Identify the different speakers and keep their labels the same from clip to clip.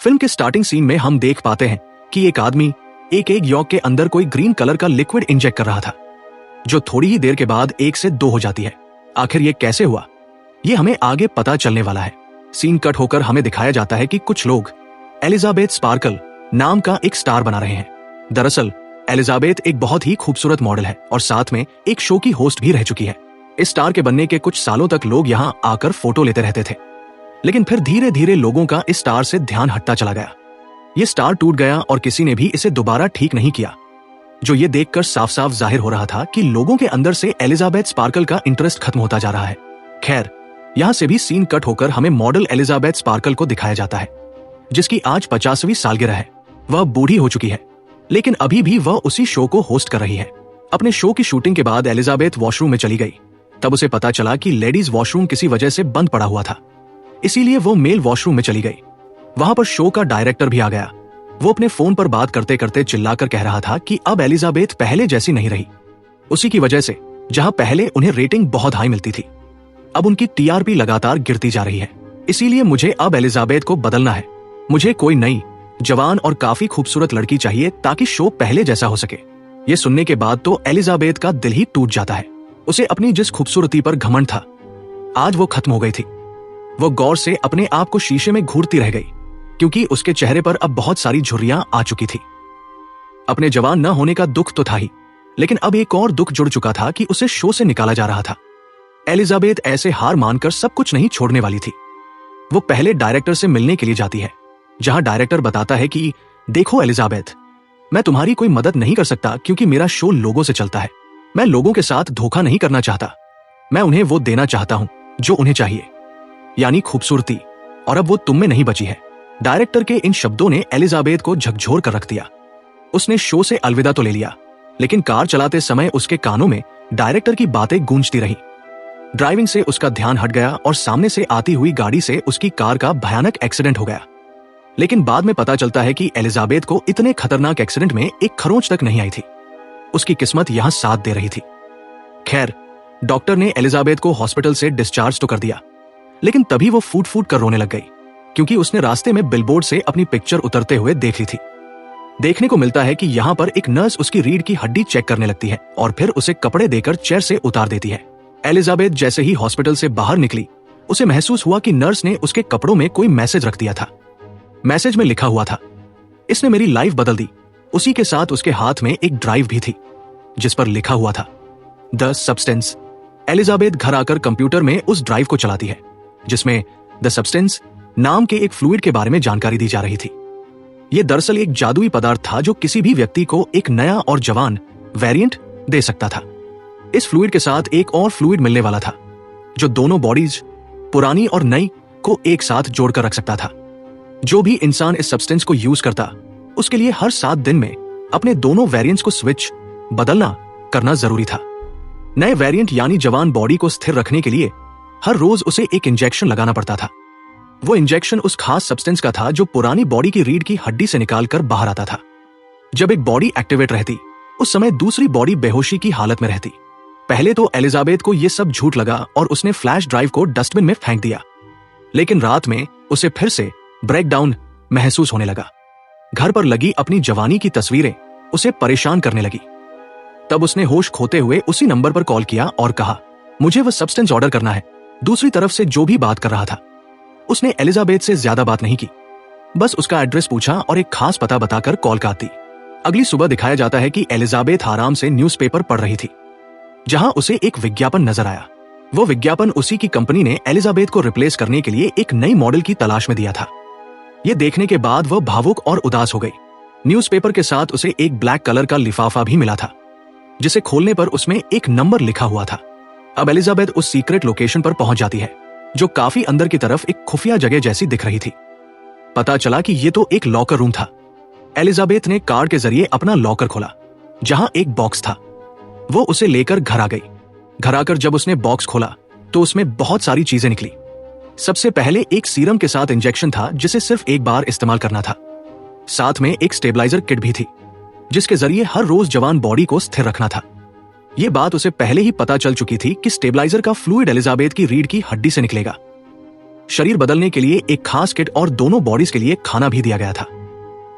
Speaker 1: Film के starting scene में हम देख पाते हैं कि एक आदमी एक एग यॉक के अंदर कोई ग्रीन कलर का लिक्विड इंजेक्ट कर रहा था, जो थोड़ी ही देर के बाद 1 से 2 हो जाती है। आखिर ये कैसे हुआ, ये हमें आगे पता चलने वाला है। सीन कट होकर हमें दिखाया जाता है कि कुछ लोग एलिजाबेथ स्पार्कल नाम का एक स्टार बना रहे हैं। दरअसल एलिजाबेथ एक बहुत ही खूबसूरत मॉडल है और साथ में एक शो की होस्ट भी रह चुकी है। इस स्टार के बनने के कुछ सालों तक लोग यहाँ आकर फोटो लेते रहते थे, लेकिन फिर धीरे धीरे लोगों का इस स्टार से ध्यान हटता चला गया। ये स्टार टूट गया और किसी ने भी इसे दोबारा ठीक नहीं किया, जो ये देखकर साफ साफ जाहिर हो रहा था कि लोगों के अंदर से एलिजाबेथ स्पार्कल का इंटरेस्ट खत्म होता जा रहा है। खैर, यहाँ से भी सीन कट होकर हमें मॉडल एलिजाबेथ स्पार्कल को दिखाया जाता है, जिसकी आज 50वीं सालगिरह है। वह बूढ़ी हो चुकी है, लेकिन अभी भी वह उसी शो को होस्ट कर रही है। अपने शो की शूटिंग के बाद एलिजाबेथ वॉशरूम में चली गई। तब उसे पता चला कि लेडीज वॉशरूम किसी वजह से बंद पड़ा हुआ था, इसीलिए वो मेल वॉशरूम में चली गई। वहां पर शो का डायरेक्टर भी आ गया। वो अपने फोन पर बात करते करते चिल्लाकर कह रहा था कि अब एलिजाबेथ पहले जैसी नहीं रही। उसी की वजह से जहां पहले उन्हें रेटिंग बहुत हाई मिलती थी, अब उनकी टीआरपी लगातार गिरती जा रही है। इसीलिए मुझे अब एलिजाबेथ को बदलना है। मुझे कोई नई, जवान और काफी खूबसूरत लड़की चाहिए ताकि शो पहले जैसा हो सके। ये सुनने के बाद तो एलिजाबेथ का दिल ही टूट जाता है। उसे अपनी जिस खूबसूरती पर घमंड था, आज वो खत्म हो गई थी। वो गौर से अपने आप को शीशे में घूरती रह गई, क्योंकि उसके चेहरे पर अब बहुत सारी झुर्रियां आ चुकी थी। अपने जवान न होने का दुख तो था ही, लेकिन अब एक और दुख जुड़ चुका था कि उसे शो से निकाला जा रहा था। एलिजाबेथ ऐसे हार मानकर सब कुछ नहीं छोड़ने वाली थी। वो पहले डायरेक्टर से मिलने के लिए जाती है, जहां डायरेक्टर बताता है कि देखो एलिजाबेथ, मैं तुम्हारी कोई मदद नहीं कर सकता क्योंकि मेरा शो लोगों से चलता है। मैं लोगों के साथ धोखा नहीं करना चाहता। मैं उन्हें वो देना चाहता हूं जो उन्हें चाहिए, यानी खूबसूरती, और अब वो तुम में नहीं बची है। डायरेक्टर के इन शब्दों ने एलिजाबेथ को झकझोर कर रख दिया। उसने शो से अलविदा तो ले लिया, लेकिन कार चलाते समय उसके कानों में डायरेक्टर की बातें गूंजती रही। ड्राइविंग से उसका ध्यान हट गया और सामने से आती हुई गाड़ी से उसकी कार का भयानक एक्सीडेंट हो गया। लेकिन बाद में पता चलता है कि एलिजाबेथ को इतने खतरनाक एक्सीडेंट में एक खरोंच तक नहीं आई थी। उसकी किस्मत यहां साथ दे रही थी। खैर, डॉक्टर ने एलिजाबेथ को हॉस्पिटल से डिस्चार्ज तो कर दिया, लेकिन तभी वो फूट फूट कर रोने लग गई, क्योंकि उसने रास्ते में बिलबोर्ड से अपनी पिक्चर उतरते हुए देख ली थी। देखने को मिलता है कि यहाँ पर एक नर्स उसकी रीढ़ की हड्डी चेक करने लगती है और फिर उसे कपड़े देकर चेयर से उतार देती है। एलिजाबेथ जैसे ही हॉस्पिटल से बाहर निकली, उसे महसूस हुआ कि नर्स ने उसके कपड़ों में कोई मैसेज रख दिया था। मैसेज में लिखा हुआ था, इसने मेरी लाइफ बदल दी। उसी के साथ उसके हाथ में एक ड्राइव भी थी, जिस पर लिखा हुआ था द सब्सटेंस। एलिजाबेथ घर आकर कंप्यूटर में उस ड्राइव को चलाती है, जिसमें द सब्सटेंस नाम के एक फ्लूइड के बारे में जानकारी दी जा रही थी। यह दरअसल एक जादुई पदार्थ था जो किसी भी व्यक्ति को एक नया और जवान वेरिएंट दे सकता था। इस फ्लूइड के साथ एक और फ्लूइड मिलने वाला था, जो दोनों बॉडीज, पुरानी और नई, को एक साथ जोड़कर रख सकता था। जो भी इंसान इस सब्सटेंस को यूज करता, उसके लिए हर 7 दिन में अपने दोनों वेरिएंट्स को स्विच बदलना करना जरूरी था। नए वेरिएंट यानी जवान बॉडी को स्थिर रखने के लिए हर रोज उसे एक इंजेक्शन लगाना पड़ता था। वो इंजेक्शन उस खास सब्सटेंस का था जो पुरानी बॉडी की रीढ़ की हड्डी से निकालकर बाहर आता था। जब एक बॉडी एक्टिवेट रहती, उस समय दूसरी बॉडी बेहोशी की हालत में रहती। पहले तो एलिजाबेथ को यह सब झूठ लगा और उसने फ्लैश ड्राइव को डस्टबिन में फेंक दिया, लेकिन रात में उसे फिर से ब्रेकडाउन महसूस होने लगा। घर पर लगी अपनी जवानी की तस्वीरें उसे परेशान करने लगी। तब उसने होश खोते हुए उसी नंबर पर कॉल किया और कहा, मुझे वह सब्सटेंस ऑर्डर करना है। दूसरी तरफ से जो भी बात कर रहा था, उसने एलिजाबेथ से ज्यादा बात नहीं की, बस उसका एड्रेस पूछा और एक खास पता बताकर कॉल काट दी। अगली सुबह दिखाया जाता है कि एलिजाबेथ आराम से न्यूज़पेपर पढ़ रही थी, जहां उसे एक विज्ञापन नजर आया। वो विज्ञापन उसी की कंपनी ने एलिजाबेथ को रिप्लेस करने के लिए एक नई मॉडल की तलाश में दिया था। ये देखने के बाद वह भावुक और उदास हो गई। न्यूज़पेपर के साथ उसे एक ब्लैक कलर का लिफाफा भी मिला था, जिसे खोलने पर उसमें एक नंबर लिखा हुआ था। अब एलिजाबेथ उस सीक्रेट लोकेशन पर पहुंच जाती है, जो काफी अंदर की तरफ एक खुफिया जगह जैसी दिख रही थी। पता चला कि ये तो एक लॉकर रूम था। एलिजाबेथ ने कार्ड के जरिए अपना लॉकर खोला, जहां एक बॉक्स था। वो उसे लेकर घर आ गई। घर आकर जब उसने बॉक्स खोला तो उसमें बहुत सारी चीजें निकली। सबसे पहले एक सीरम के साथ इंजेक्शन था, जिसे सिर्फ एक बार इस्तेमाल करना था। साथ में एक स्टेबलाइजर किट भी थी, जिसके जरिए हर रोज जवान बॉडी को स्थिर रखना था। यह बात उसे पहले ही पता चल चुकी थी कि स्टेबलाइजर का फ्लूइड एलिजाबेथ की रीढ़ की हड्डी से निकलेगा। शरीर बदलने के लिए एक खास किट और दोनों बॉडीज के लिए खाना भी दिया गया था।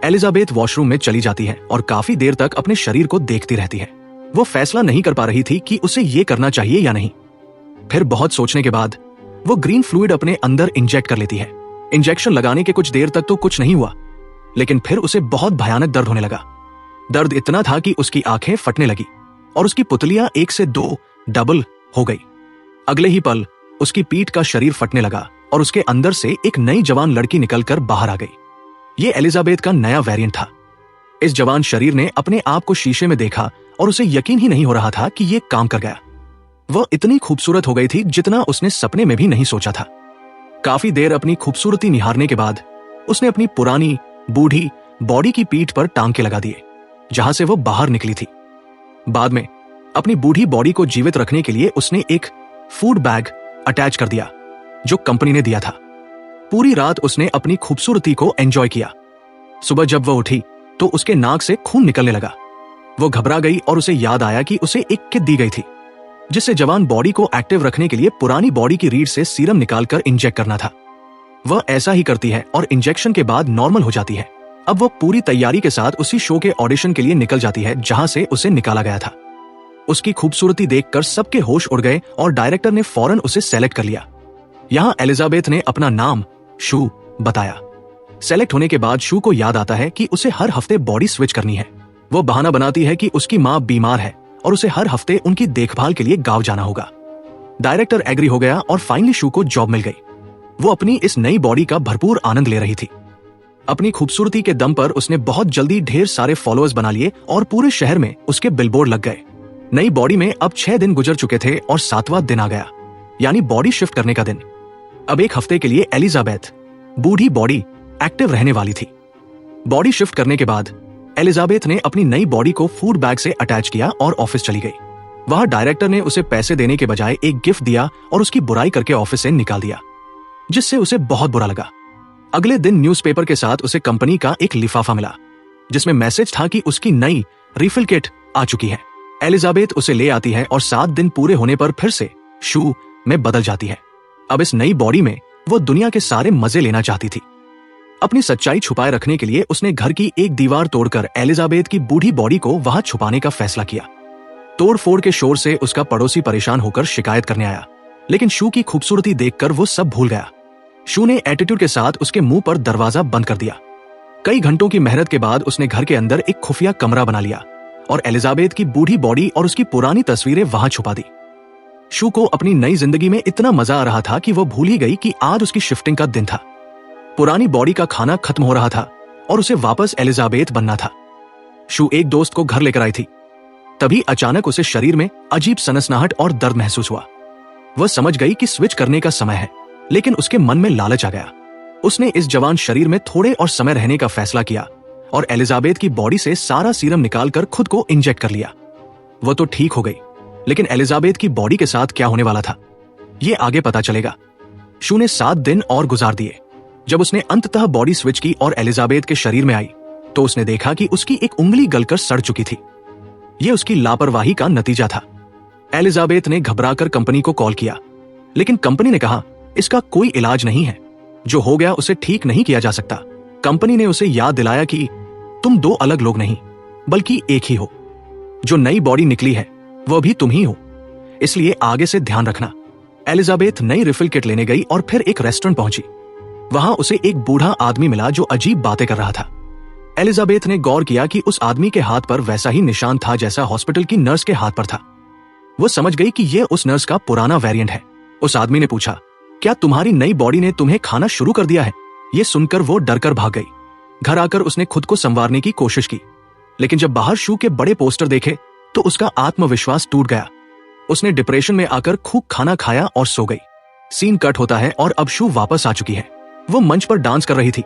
Speaker 1: एलिजाबेथ वॉशरूम में चली जाती है और काफी देर तक अपने शरीर को देखती रहती है। वो फैसला नहीं कर पा रही थी कि उसे ये करना चाहिए या नहीं। फिर बहुत सोचने के बाद वो ग्रीन फ्लूइड अपने अंदर इंजेक्ट कर लेती है। इंजेक्शन लगाने के कुछ देर तक तो कुछ नहीं हुआ, लेकिन फिर उसे बहुत भयानक दर्द होने लगा। दर्द इतना था कि उसकी आंखें फटने लगी और उसकी पुतलियां 1 से 2 डबल हो गई। अगले ही पल उसकी पीठ का शरीर फटने लगा और उसके अंदर से एक नई जवान लड़की निकलकर बाहर आ गई। ये एलिजाबेथ का नया वेरिएंट था। इस जवान शरीर ने अपने आप को शीशे में देखा और उसे यकीन ही नहीं हो रहा था कि ये काम कर गया। वह इतनी खूबसूरत हो गई थी जितना उसने सपने में भी नहीं सोचा था। काफी देर अपनी खूबसूरती निहारने के बाद उसने अपनी पुरानी बूढ़ी बॉडी की पीठ पर टांके लगा दिए, जहां से वो बाहर निकली थी। बाद में अपनी बूढ़ी बॉडी को जीवित रखने के लिए उसने एक फूड बैग अटैच कर दिया जो कंपनी ने दिया था। पूरी रात उसने अपनी खूबसूरती को एंजॉय किया। सुबह जब वह उठी तो उसके नाक से खून निकलने लगा। वो घबरा गई और उसे याद आया कि उसे एक किट दी गई थी जिससे जवान बॉडी को एक्टिव रखने के लिए पुरानी बॉडी की रीढ़ से सीरम निकालकर इंजेक्ट करना था। वह ऐसा ही करती है और इंजेक्शन के बाद नॉर्मल हो जाती है। अब वो पूरी तैयारी के साथ उसी शो के ऑडिशन के लिए निकल जाती है जहां से उसे निकाला गया था। उसकी खूबसूरती देखकर सबके होश उड़ गए और डायरेक्टर ने फौरन उसे सेलेक्ट कर लिया। यहां एलिजाबेथ ने अपना नाम शू बताया। सेलेक्ट होने के बाद शू को याद आता है कि उसे हर हफ्ते बॉडी स्विच करनी है। वो बहाना बनाती है कि उसकी माँ बीमार है और उसे हर हफ्ते उनकी देखभाल के लिए गांव जाना होगा। डायरेक्टर एग्री हो गया और फाइनली शू को जॉब मिल गई। वो अपनी इस नई बॉडी का भरपूर आनंद ले रही थी। अपनी खूबसूरती के दम पर उसने बहुत जल्दी ढेर सारे फॉलोअर्स बना लिए और पूरे शहर में उसके बिलबोर्ड लग गए। नई बॉडी में अब 6 दिन गुजर चुके थे और 7वां दिन आ गया, यानी बॉडी शिफ्ट करने का दिन। अब एक हफ्ते के लिए एलिजाबेथ बूढ़ी बॉडी एक्टिव रहने वाली थी। बॉडी शिफ्ट करने के बाद एलिजाबेथ ने अपनी नई बॉडी को फूड बैग से अटैच किया और ऑफिस चली गई। वहां डायरेक्टर ने उसे पैसे देने के बजाय एक गिफ्ट दिया और उसकी बुराई करके ऑफिस से निकाल दिया, जिससे उसे बहुत बुरा लगा। अगले दिन न्यूज़पेपर के साथ उसे कंपनी का एक लिफाफा मिला जिसमें मैसेज था कि उसकी नई रिफिल किट आ चुकी है। एलिजाबेथ उसे ले आती है और 7 दिन पूरे होने पर फिर से शू में बदल जाती है। अब इस नई बॉडी में वो दुनिया के सारे मजे लेना चाहती थी। अपनी सच्चाई छुपाए रखने के लिए उसने घर की एक दीवार तोड़कर एलिजाबेथ की बूढ़ी बॉडी को वहां छुपाने का फैसला किया। तोड़फोड़ के शोर से उसका पड़ोसी परेशान होकर शिकायत करने आया, लेकिन शू की खूबसूरती देखकर वो सब भूल गया। शू ने एटीट्यूड के साथ उसके मुंह पर दरवाजा बंद कर दिया। कई घंटों की मेहनत के बाद उसने घर के अंदर एक खुफिया कमरा बना लिया और एलिजाबेथ की बूढ़ी बॉडी और उसकी पुरानी तस्वीरें वहां छुपा दी। शू को अपनी नई जिंदगी में इतना मजा आ रहा था कि वो भूल ही गई कि आज उसकी शिफ्टिंग का दिन था। पुरानी बॉडी का खाना खत्म हो रहा था और उसे वापस एलिजाबेथ बनना था। शू एक दोस्त को घर लेकर आई थी। तभी अचानक उसे शरीर में अजीब सनसनाहट और दर्द महसूस हुआ। वह समझ गई कि स्विच करने का समय है, लेकिन उसके मन में लालच आ गया। उसने इस जवान शरीर में थोड़े और समय रहने का फैसला किया और एलिजाबेथ की बॉडी से सारा सीरम निकालकर खुद को इंजेक्ट कर लिया। वो तो ठीक हो गई, लेकिन एलिजाबेथ की बॉडी के साथ क्या होने वाला था, ये आगे पता चलेगा। शू ने 7 दिन और गुजार दिए। जब उसने अंततः बॉडी स्विच की और एलिजाबेथ के शरीर में आई, तो उसने देखा कि उसकी एक उंगली गलकर सड़ चुकी थी। यह उसकी लापरवाही का नतीजा था। एलिजाबेथ ने घबराकर कंपनी को कॉल किया, लेकिन कंपनी ने कहा इसका कोई इलाज नहीं है, जो हो गया उसे ठीक नहीं किया जा सकता। कंपनी ने उसे याद दिलाया कि तुम 2 अलग लोग नहीं, बल्कि एक ही हो। जो नई बॉडी निकली है वह भी तुम ही हो, इसलिए आगे से ध्यान रखना। एलिजाबेथ नई रिफिल किट लेने गई और फिर एक रेस्टोरेंट पहुंची। वहां उसे एक बूढ़ा आदमी मिला जो अजीब बातें कर रहा था। एलिजाबेथ ने गौर किया कि उस आदमी के हाथ पर वैसा ही निशान था जैसा हॉस्पिटल की नर्स के हाथ पर था। वो समझ गई कि यह उस नर्स का पुराना वेरिएंट है। उस आदमी ने पूछा, क्या तुम्हारी नई बॉडी ने तुम्हें खाना शुरू कर दिया है? ये सुनकर वो डरकर भाग गई। घर आकर उसने खुद को संवारने की कोशिश की, लेकिन जब बाहर शू के बड़े पोस्टर देखे तो उसका आत्मविश्वास टूट गया। उसने डिप्रेशन में आकर खूब खाना खाया और सो गई। सीन कट होता है और अब शू वापस आ चुकी है। वो मंच पर डांस कर रही थी।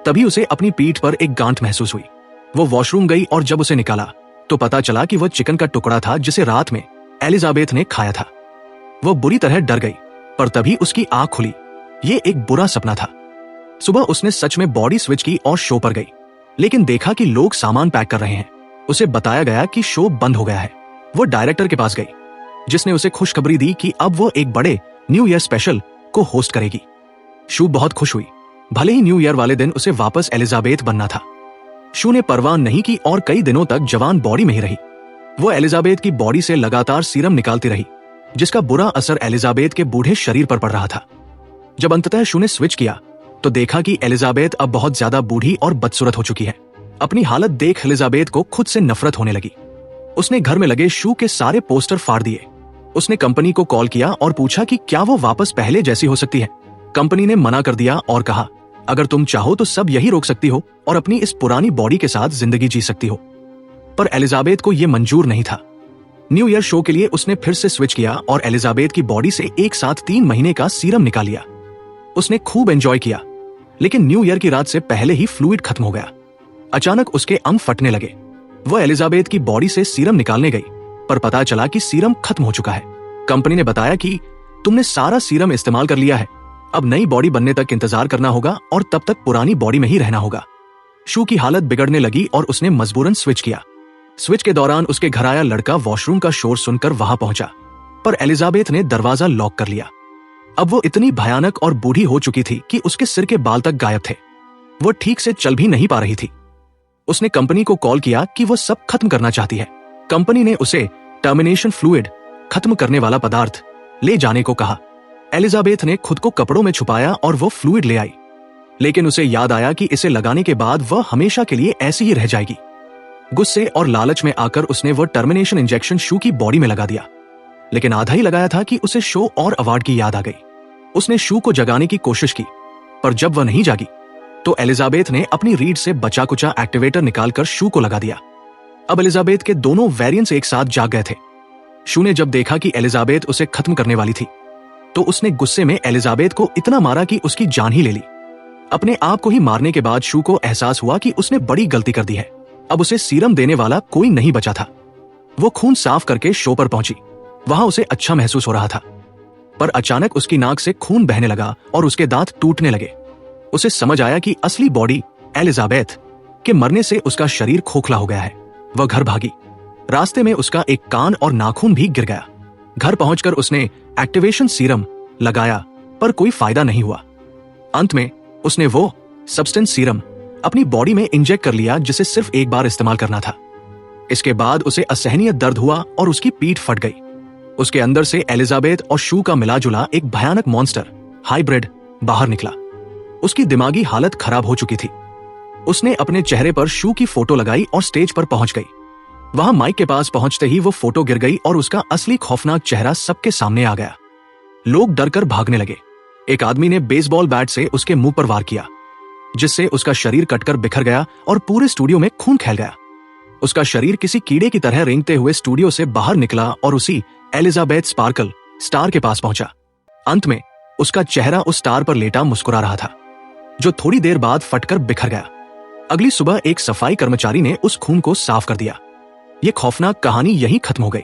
Speaker 1: तभी उसे अपनी पीठ पर एक गांठ महसूस हुई। वो वॉशरूम गई और जब उसे निकाला तो पता चला कि वह चिकन का टुकड़ा था जिसे रात में एलिजाबेथ ने खाया था। वो बुरी तरह डर गई, पर तभी उसकी आंख खुली। ये एक बुरा सपना था। सुबह उसने सच में बॉडी स्विच की और शो पर गई, लेकिन देखा कि लोग सामान पैक कर रहे हैं। उसे बताया गया कि शो बंद हो गया है। वो डायरेक्टर के पास गई, जिसने उसे खुशखबरी दी कि अब वो एक बड़े न्यू ईयर स्पेशल को होस्ट करेगी। शू बहुत खुश हुई, भले ही न्यू ईयर वाले दिन उसे वापस एलिजाबेथ बनना था। शू ने परवाह नहीं की और कई दिनों तक जवान बॉडी में ही रही। वो एलिजाबेथ की बॉडी से लगातार सीरम निकालती रही, जिसका बुरा असर एलिजाबेथ के बूढ़े शरीर पर पड़ रहा था। जब अंततः शू ने स्विच किया तो देखा कि एलिजाबेथ अब बहुत ज्यादा बूढ़ी और बदसूरत हो चुकी है। अपनी हालत देख एलिजाबेथ को खुद से नफरत होने लगी। उसने घर में लगे शू के सारे पोस्टर फाड़ दिए। उसने कंपनी को कॉल किया और पूछा कि क्या वो वापस पहले जैसी हो सकती है। कंपनी ने मना कर दिया और कहा, अगर तुम चाहो तो सब यही रोक सकती हो और अपनी इस पुरानी बॉडी के साथ जिंदगी जी सकती हो। पर एलिजाबेथ को यह मंजूर नहीं था। न्यू ईयर शो के लिए उसने फिर से स्विच किया और एलिजाबेथ की बॉडी से एक साथ 3 महीने का सीरम निकाल लिया। उसने खूब एंजॉय किया, लेकिन न्यू ईयर की रात से पहले ही फ्लूइड खत्म हो गया। अचानक उसके अंग फटने लगे। वो एलिजाबेथ की बॉडी से सीरम निकालने गई, पर पता चला कि सीरम खत्म हो चुका है। कंपनी ने बताया कि तुमने सारा सीरम इस्तेमाल कर लिया है, अब नई बॉडी बनने तक इंतजार करना होगा और तब तक पुरानी बॉडी में ही रहना होगा। शू की हालत बिगड़ने लगी और उसने मजबूरन स्विच किया। स्विच के दौरान उसके घर आया लड़का वॉशरूम का शोर सुनकर वहां पहुंचा, पर एलिजाबेथ ने दरवाजा लॉक कर लिया। अब वो इतनी भयानक और बूढ़ी हो चुकी थी कि उसके सिर के बाल तक गायब थे। वो ठीक से चल भी नहीं पा रही थी। उसने कंपनी को कॉल किया कि वो सब खत्म करना चाहती है। कंपनी ने उसे टर्मिनेशन फ्लूइड, खत्म करने वाला पदार्थ, ले जाने को कहा। एलिजाबेथ ने खुद को कपड़ों में छुपाया और वो फ्लूइड ले आई, लेकिन उसे याद आया कि इसे लगाने के बाद वह हमेशा के लिए ऐसी ही रह जाएगी। गुस्से और लालच में आकर उसने वो टर्मिनेशन इंजेक्शन शू की बॉडी में लगा दिया, लेकिन आधा ही लगाया था कि उसे शो और अवार्ड की याद आ गई। उसने शू को जगाने की कोशिश की, पर जब वह नहीं जागी तो एलिजाबेथ ने अपनी रीढ़ से बचा कुचा एक्टिवेटर निकालकर शू को लगा दिया। अब एलिजाबेथ के दोनों वेरिएंट्स एक साथ जाग गए थे। शू ने जब देखा कि एलिजाबेथ उसे खत्म करने वाली थी तो उसने गुस्से में एलिजाबेथ को इतना मारा कि उसकी जान ही ले ली। अपने आप को ही मारने के बाद शू को एहसास हुआ कि उसने बड़ी गलती कर दी है। अब उसे सीरम देने वाला कोई नहीं बचा था। वो खून साफ करके शो पर पहुंची। वहां उसे अच्छा महसूस हो रहा था, पर अचानक उसकी नाक से खून बहने लगा और उसके दांत टूटने लगे। उसे समझ आया कि असली बॉडी एलिजाबेथ के मरने से उसका शरीर खोखला हो गया है। वह घर भागी। रास्ते में उसका एक कान और नाखून भी गिर गया। घर पहुंचकर उसने एक्टिवेशन सीरम लगाया, पर कोई फायदा नहीं हुआ। अंत में उसने वो सब्सटेंस सीरम अपनी बॉडी में इंजेक्ट कर लिया जिसे सिर्फ एक बार इस्तेमाल करना था। इसके बाद उसे असहनीय दर्द हुआ और उसकी पीठ फट गई। उसके अंदर से एलिजाबेथ और शू का मिलाजुला एक भयानक मॉन्स्टर हाइब्रिड बाहर निकला। उसकी दिमागी हालत खराब हो चुकी थी। उसने अपने चेहरे पर शू की फोटो लगाई और स्टेज पर पहुंच गई। वहां माइक के पास पहुंचते ही वो फोटो गिर गई और उसका असली खौफनाक चेहरा सबके सामने आ गया। लोग डरकर भागने लगे। एक आदमी ने बेसबॉल बैट से उसके मुंह पर वार किया, जिससे उसका शरीर कटकर बिखर गया और पूरे स्टूडियो में खून फैल गया। उसका शरीर किसी कीड़े की तरह रेंगते हुए स्टूडियो से बाहर निकला और उसी एलिजाबेथ स्पार्कल स्टार के पास पहुंचा। अंत में उसका चेहरा उस स्टार पर लेटा मुस्कुरा रहा था, जो थोड़ी देर बाद फटकर बिखर गया। अगली सुबह एक सफाई कर्मचारी ने उस खून को साफ कर दिया। यह खौफनाक कहानी यहीं खत्म हो गई।